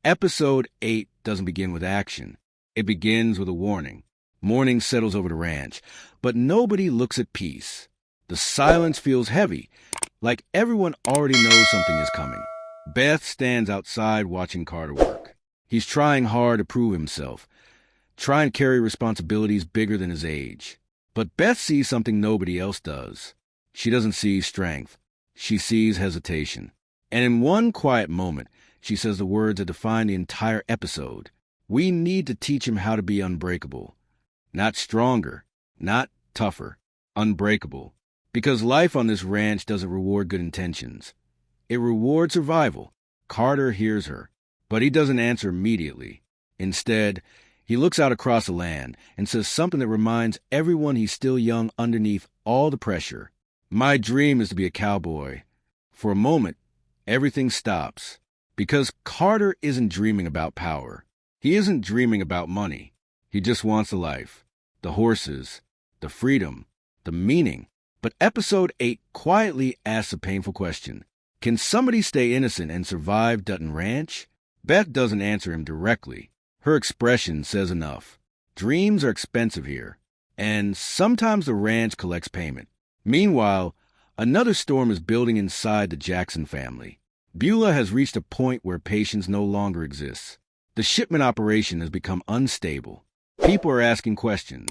Episode 8 doesn't begin with action. It begins with a warning. Morning settles over the ranch, but nobody looks at peace. The silence feels heavy, like everyone already knows something is coming. Beth stands outside watching Carter work. He's trying hard to prove himself, trying to carry responsibilities bigger than his age. But Beth sees something nobody else does. She doesn't see strength. She sees hesitation. And in one quiet moment, she says the words that define the entire episode. We need to teach him how to be unbreakable. Not stronger, not tougher, unbreakable. Because life on this ranch doesn't reward good intentions. It rewards survival. Carter hears her, but he doesn't answer immediately. Instead, he looks out across the land and says something that reminds everyone he's still young underneath all the pressure. My dream is to be a cowboy. For a moment, everything stops. Because Carter isn't dreaming about power. He isn't dreaming about money. He just wants the life, the horses, the freedom, the meaning. But episode 8 quietly asks a painful question. Can somebody stay innocent and survive Dutton Ranch? Beth doesn't answer him directly. Her expression says enough. Dreams are expensive here, and sometimes the ranch collects payment. Meanwhile, another storm is building inside the Jackson family. Beular has reached a point where patience no longer exists. The shipment operation has become unstable. People are asking questions.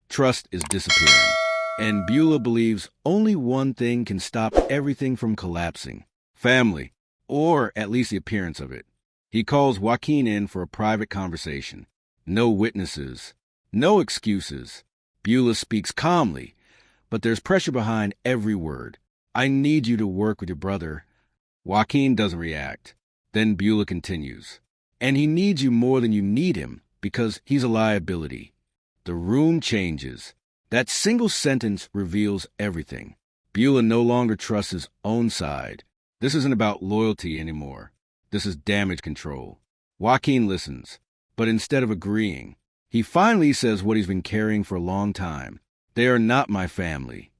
Trust is disappearing. And Beular believes only one thing can stop everything from collapsing. Family, or at least the appearance of it. He calls Joaquin in for a private conversation. No witnesses. No excuses. Beular speaks calmly, but there's pressure behind every word. I need you to work with your brother. Joaquin doesn't react. Then Beular continues. And he needs you more than you need him, because he's a liability. The room changes. That single sentence reveals everything. Beular no longer trusts his own side. This isn't about loyalty anymore. This is damage control. Joaquin listens, but instead of agreeing, he finally says what he's been carrying for a long time. They are not my family.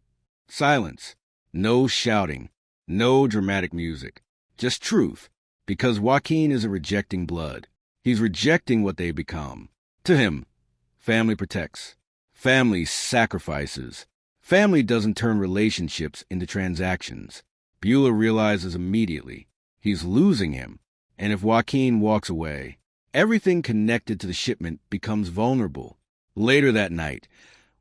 Silence. No shouting. No dramatic music. Just truth. Because Joaquin isn't rejecting blood. He's rejecting what they become. To him, family protects. Family sacrifices. Family doesn't turn relationships into transactions. Beular realizes immediately he's losing him. And if Joaquin walks away, everything connected to the shipment becomes vulnerable. Later that night,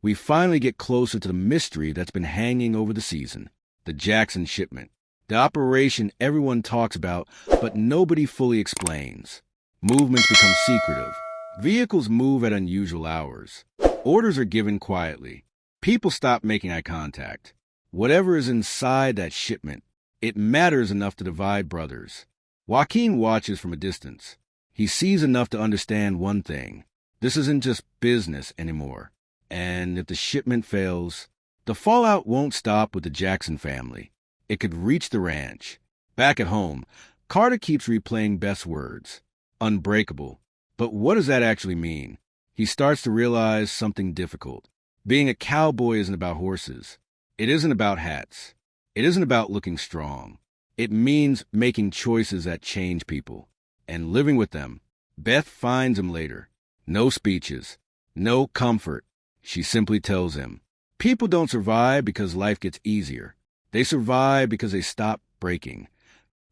we finally get closer to the mystery that's been hanging over the season. The Jackson shipment. The operation everyone talks about, but nobody fully explains. Movements become secretive. Vehicles move at unusual hours. Orders are given quietly. People stop making eye contact. Whatever is inside that shipment, it matters enough to divide brothers. Joaquin watches from a distance. He sees enough to understand one thing. This isn't just business anymore. And if the shipment fails, the fallout won't stop with the Jackson family. It could reach the ranch. Back at home, Carter keeps replaying Beth's words. Unbreakable. But what does that actually mean? He starts to realize something difficult. Being a cowboy isn't about horses. It isn't about hats. It isn't about looking strong. It means making choices that change people. And living with them. Beth finds him later. No speeches. No comfort. She simply tells him, people don't survive because life gets easier. They survive because they stop breaking.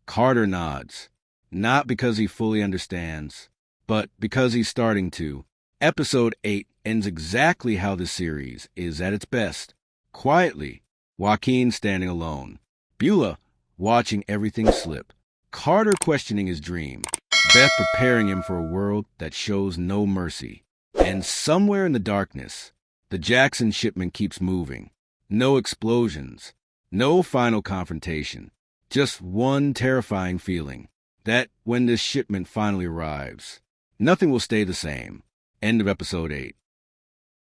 Carter nods. Not because he fully understands, but because he's starting to. Episode 8 ends exactly how the series is at its best. Quietly, Joaquin standing alone. Beulah watching everything slip. Carter questioning his dream. Beth preparing him for a world that shows no mercy. And somewhere in the darkness, the Jackson shipment keeps moving. No explosions. No final confrontation. Just one terrifying feeling. That when this shipment finally arrives, nothing will stay the same. End of episode 8.